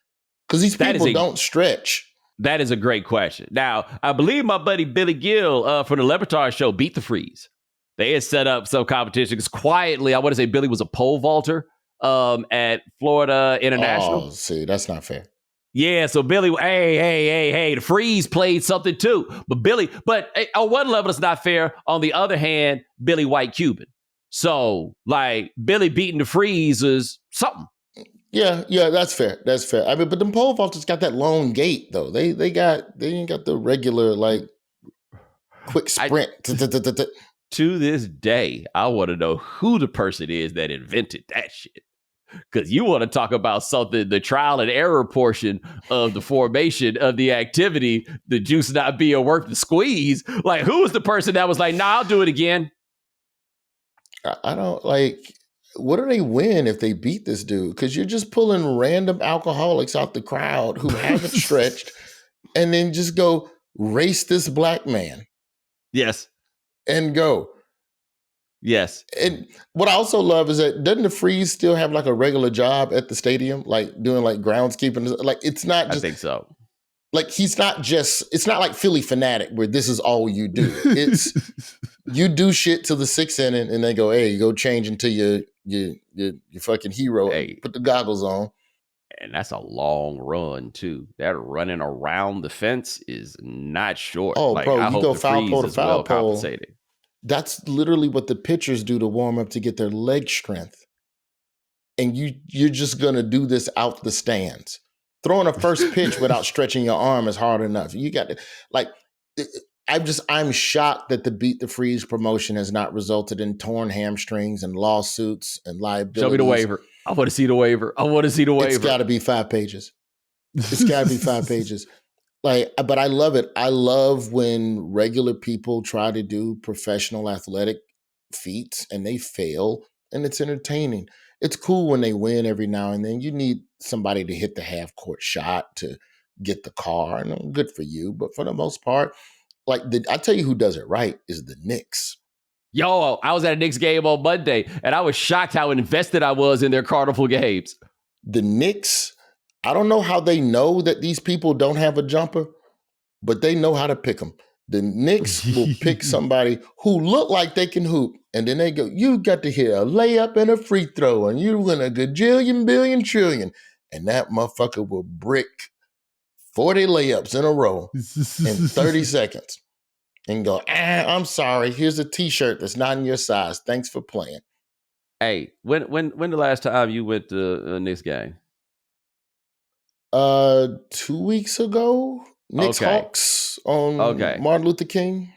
Because these people don't stretch. That is a great question. Now, I believe my buddy Billy Gill from the Lebertar show beat the freeze. They had set up some competitions quietly. I want to say Billy was a pole vaulter at Florida International. Oh, see, that's not fair. Yeah, so Billy, hey, the freeze played something too. But on one level, it's not fair. On the other hand, Billy white Cuban. So, like, Billy beating the freeze is something. Yeah, that's fair. That's fair. I mean, but them pole vaulters got that long gait, though. They ain't got the regular, like, quick sprint. To this day, I want to know who the person is that invented that shit. Because you want to talk about something, the trial and error portion of the formation of the activity, the juice not being worth the squeeze. Like, who was the person that was like, nah, I'll do it again? I don't, like, what do they win if they beat this dude? Because you're just pulling random alcoholics out the crowd who haven't stretched and then just go race this black man. Yes. And go. Yes. And what I also love is that doesn't the freeze still have like a regular job at the stadium, like doing like groundskeeping? Like it's not just, I think so. Like it's not like Philly Fanatic where this is all you do. It's you do shit to the sixth inning and they go, hey, you go change into your fucking hero. Hey. Put the goggles on. And that's a long run too. That running around the fence is not short. Oh, like, bro, I you hope go the foul pole to is foul well pole. compensated. That's literally what the pitchers do to warm up to get their leg strength. And you're just gonna do this out the stands. Throwing a first pitch without stretching your arm is hard enough. You got to, like, I'm shocked that the Beat the Freeze promotion has not resulted in torn hamstrings and lawsuits and liabilities. Show me the waiver. I want to see the waiver. It's got to be 5 pages. It's got to be 5 pages. Like, but I love it. I love when regular people try to do professional athletic feats and they fail, and it's entertaining. It's cool when they win every now and then. You need somebody to hit the half court shot to get the car, and good for you. But for the most part, like I tell you who does it right is the Knicks. Yo, I was at a Knicks game on Monday, and I was shocked how invested I was in their Carnival games. The Knicks, I don't know how they know that these people don't have a jumper, but they know how to pick them. The Knicks will pick somebody who look like they can hoop, and then they go, you got to hit a layup and a free throw, and you win a gajillion, billion, trillion. And that motherfucker will brick 40 layups in a row in 30 seconds and go, I'm sorry, here's a T-shirt that's not in your size. Thanks for playing. Hey, when the last time you went to a Knicks game? 2 weeks ago. Knicks Hawks on Martin Luther King.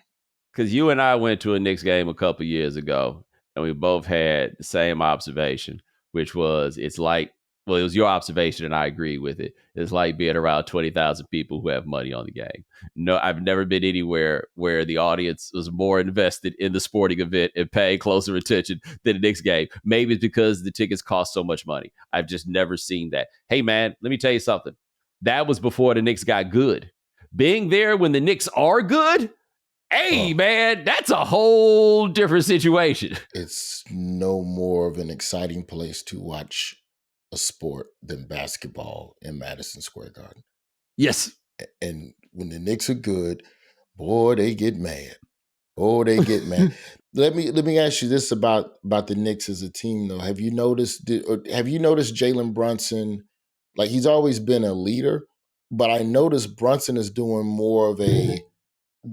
Because you and I went to a Knicks game a couple years ago, and we both had the same observation, which was it's like well, it was your observation, and I agree with it. It's like being around 20,000 people who have money on the game. No, I've never been anywhere where the audience was more invested in the sporting event and paying closer attention than the Knicks game. Maybe it's because the tickets cost so much money. I've just never seen that. Hey, man, let me tell you something. That was before the Knicks got good. Being there when the Knicks are good, hey, man, that's a whole different situation. It's no more of an exciting place to watch a sport than basketball in Madison Square Garden. Yes. And when the Knicks are good, boy, they get mad. Oh, they get mad. Let me ask you this about the Knicks as a team, though. Have you noticed Jalen Brunson? Like, he's always been a leader, but I noticed Brunson is doing more of a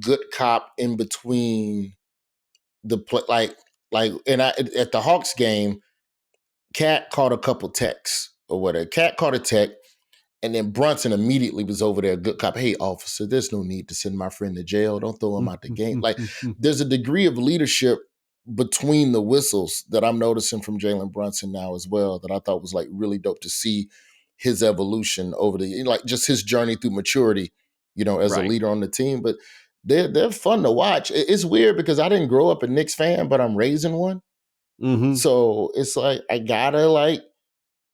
good cop in between the play. At the Hawks game, Cat caught a couple techs or whatever. Cat caught a tech, and then Brunson immediately was over there, good cop. Hey, officer, there's no need to send my friend to jail. Don't throw him out the game. Like, there's a degree of leadership between the whistles that I'm noticing from Jalen Brunson now as well that I thought was like really dope to see his evolution over like just his journey through maturity, as a leader on the team. But they're fun to watch. It's weird because I didn't grow up a Knicks fan, but I'm raising one. Mm-hmm. So it's like I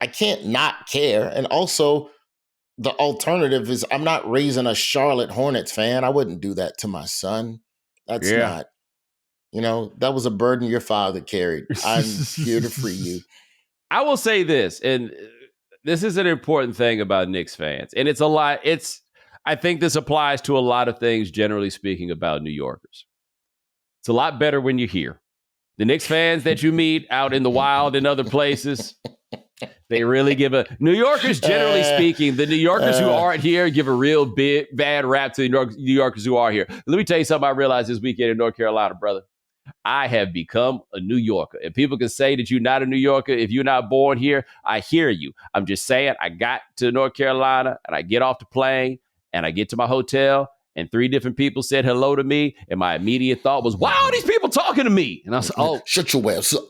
can't not care. And also, the alternative is I'm not raising a Charlotte Hornets fan. I wouldn't do that to my son. That's not, that was a burden your father carried. I'm here to free you. I will say this, and this is an important thing about Knicks fans. And it's a lot. I think this applies to a lot of things, generally speaking, about New Yorkers. It's a lot better when you're here. The Knicks fans that you meet out in the wild and other places, they really give New Yorkers, generally speaking, the New Yorkers who aren't here give a real bad rap to the New Yorkers who are here. Let me tell you something I realized this weekend in North Carolina, brother. I have become a New Yorker. And people can say that you're not a New Yorker if you're not born here. I hear you. I'm just saying, I got to North Carolina and I get off the plane and I get to my hotel and 3 different people said hello to me. And my immediate thought was, wow, these people talking to me. And I was like, oh, shut your ass up.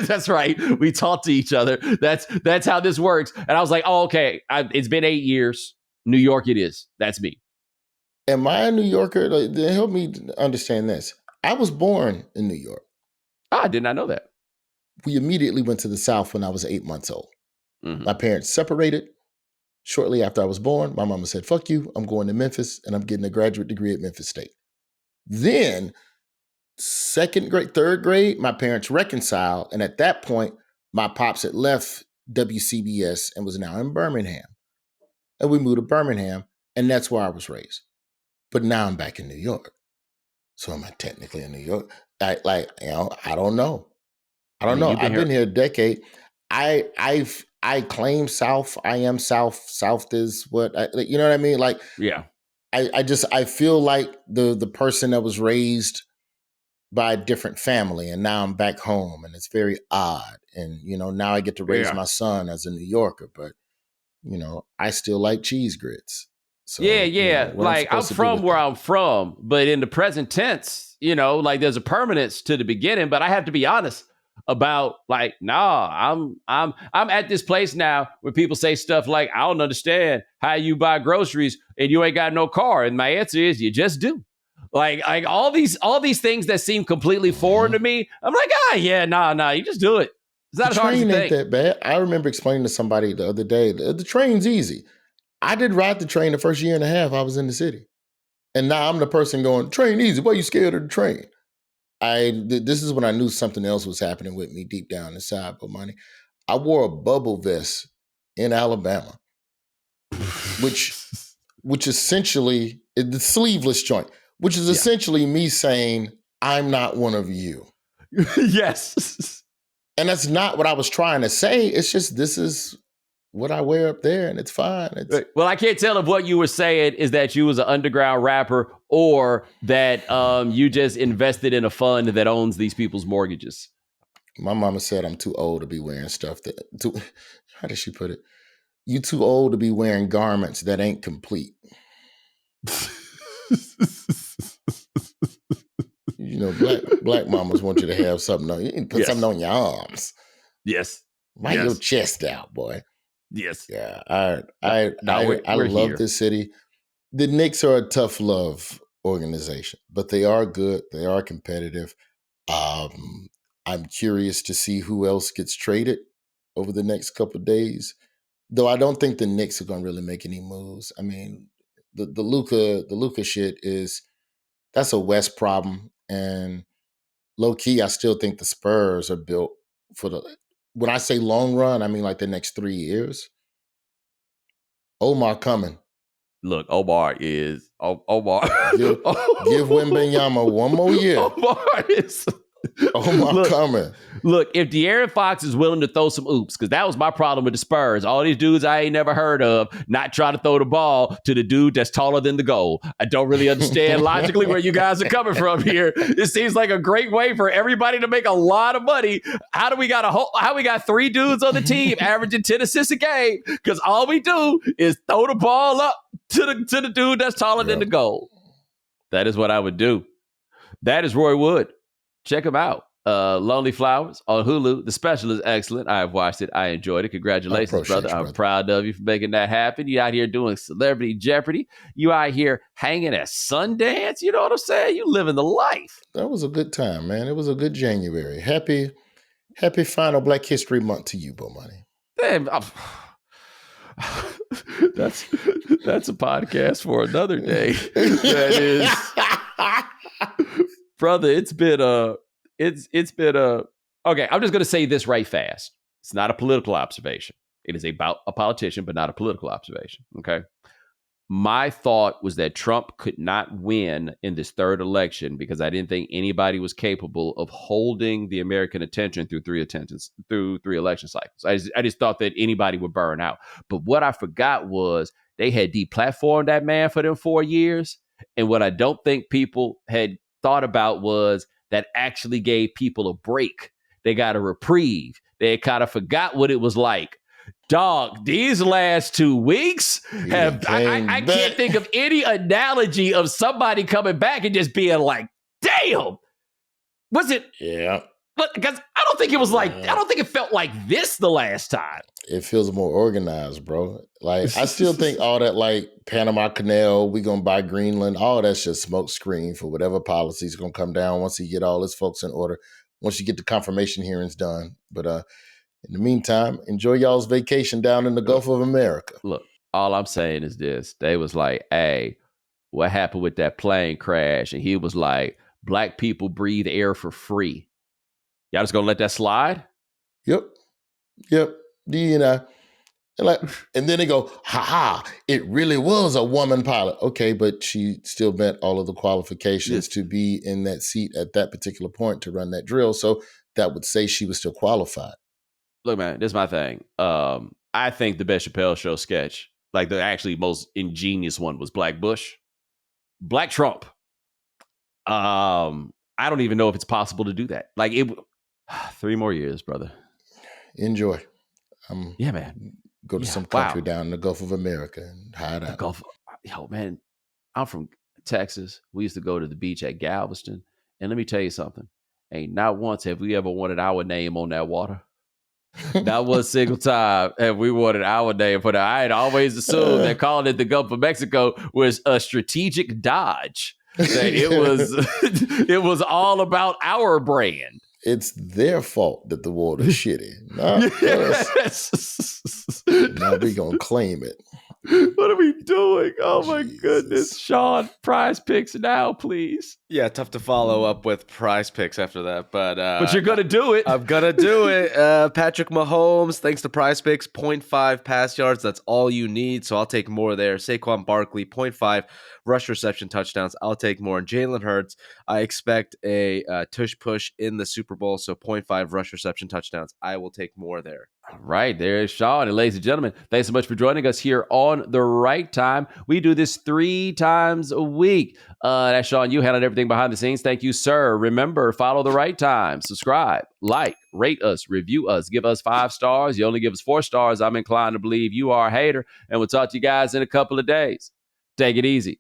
That's right. We talk to each other. That's how this works. And I was like, oh, okay. It's been 8 years. New York it is. That's me. Am I a New Yorker? Help me understand this. I was born in New York. I did not know that. We immediately went to the South when I was 8 months old. Mm-hmm. My parents separated. Shortly after I was born, my mama said, fuck you, I'm going to Memphis and I'm getting a graduate degree at Memphis State. Then 2nd grade, 3rd grade, my parents reconciled. And at that point, my pops had left WCBS and was now in Birmingham. And we moved to Birmingham, and that's where I was raised. But now I'm back in New York. So am I technically in New York? I don't know. I don't know. I've been here a decade. I claim South. I am South. South is what you know what I mean? Like, yeah. I feel like the person that was raised by a different family, and now I'm back home, and it's very odd. And now I get to raise my son as a New Yorker, but I still like cheese grits. So, yeah. Like, I'm from where I'm from, but in the present tense, like there's a permanence to the beginning. But I have to be honest about like, I'm at this place now where people say stuff like, I don't understand how you buy groceries and you ain't got no car. And my answer is, you just do. Like all these things that seem completely foreign to me. I'm like, you just do it. It's not as hard as you think. The train ain't that bad. I remember explaining to somebody the other day, the train's easy. I did ride the train the first year and a half I was in the city. And now I'm the person going, train easy. Why are you scared of the train? This is when I knew something else was happening with me deep down inside, Bomani. I wore a bubble vest in Alabama, which essentially, the sleeveless joint, which is essentially me saying, I'm not one of you. Yes. And that's not what I was trying to say. It's just, this is what I wear up there, and it's fine. Well, I can't tell if what you were saying is that you was an underground rapper or that you just invested in a fund that owns these people's mortgages. My mama said I'm too old to be wearing stuff how did she put it? You too old to be wearing garments that ain't complete. Black mamas want you to have something on. You can put something on your arms. Yes. Why your chest out, boy? Yes. Yeah, I We're love here. this city. The Knicks are a tough love organization, but they are good. They are competitive. Um, I'm curious to see who else gets traded over the next couple of days. Though I don't think the Knicks are going to really make any moves. I mean, the Luka shit is that's a West problem, and low key, I still think the Spurs are built for the. When I say long run, I mean like the next 3 years. Omar coming. Look, Omar is Omar. Give Wembenyama one more year. Omar is. Omar coming. Look, if De'Aaron Fox is willing to throw some oops, because that was my problem with the Spurs. All these dudes I ain't never heard of not trying to throw the ball to the dude that's taller than the goal. I don't really understand logically where you guys are coming from here. It seems like a great way for everybody to make a lot of money. How we got 3 dudes on the team averaging 10 assists a game? Because all we do is throw the ball up to the dude that's taller than the goal. That is what I would do. That is Roy Wood. Check him out. Lonely Flowers on Hulu. The special is excellent. I have watched it. I enjoyed it. Congratulations, brother. I'm proud of you for making that happen. You out here doing Celebrity Jeopardy. You out here hanging at Sundance. You know what I'm saying? You living the life. That was a good time, man. It was a good January. Happy final Black History Month to you, Bomani. Damn, that's a podcast for another day. That is, brother. It's been okay. I'm just gonna say this right fast. It's not a political observation. It is about a politician, but not a political observation. Okay. My thought was that Trump could not win in this third election because I didn't think anybody was capable of holding the American attention through three election cycles. I just thought that anybody would burn out. But what I forgot was they had deplatformed that man for them 4 years. And what I don't think people had thought about was that actually gave people a break. They got a reprieve. They kind of forgot what it was like. Dog, these last 2 weeks have I can't think of any analogy of somebody coming back and just being like, damn. Was it? Yeah. But because I don't think it was like, I don't think it felt like this the last time. It feels more organized, bro. Like, I still think all that, like, Panama Canal, we going to buy Greenland, all that's just smoke screen for whatever policy is going to come down once he get all his folks in order, once you get the confirmation hearings done. But in the meantime, enjoy y'all's vacation down in the Gulf of America. Look, all I'm saying is this. They was like, hey, what happened with that plane crash? And he was like, Black people breathe air for free. Y'all just going to let that slide? Yep. You know, and then they go, it really was a woman pilot. Okay, but she still met all of the qualifications to be in that seat at that particular point to run that drill. So that would say she was still qualified. Look, man, this is my thing. I think the best Chappelle Show sketch, like the actually most ingenious one, was Black Bush. Black Trump. I don't even know if it's possible to do that. Like, 3 more years, brother. Enjoy. Yeah, man. Go to some country down in the Gulf of America and hide out. Yo, man, I'm from Texas. We used to go to the beach at Galveston. And let me tell you something. Ain't not once have we ever wanted our name on that water. Not one single time have we wanted our name for that. I had always assumed that calling it the Gulf of Mexico was a strategic dodge. That it was all about our brand. It's their fault that the water's shitty. Now we gonna claim it. What are we doing? Oh my goodness. Sean, Prize Picks now, please. Yeah, tough to follow up with Prize Picks after that, but you're gonna do it. I'm gonna do it. Patrick Mahomes, thanks to Prize Picks, 0.5 pass yards. That's all you need. So I'll take more there. Saquon Barkley, 0.5 rush reception touchdowns. I'll take more. And Jalen Hurts, I expect a tush push in the Super Bowl. So 0.5 rush reception touchdowns. I will take more there. All right, there is Sean. And ladies and gentlemen, thanks so much for joining us here on The Right Time. We do this 3 times a week. That's Sean. You handled everything behind the scenes. Thank you, sir. Remember, follow The Right Time. Subscribe, like, rate us, review us, give us 5 stars. You only give us 4 stars. I'm inclined to believe you are a hater. And we'll talk to you guys in a couple of days. Take it easy.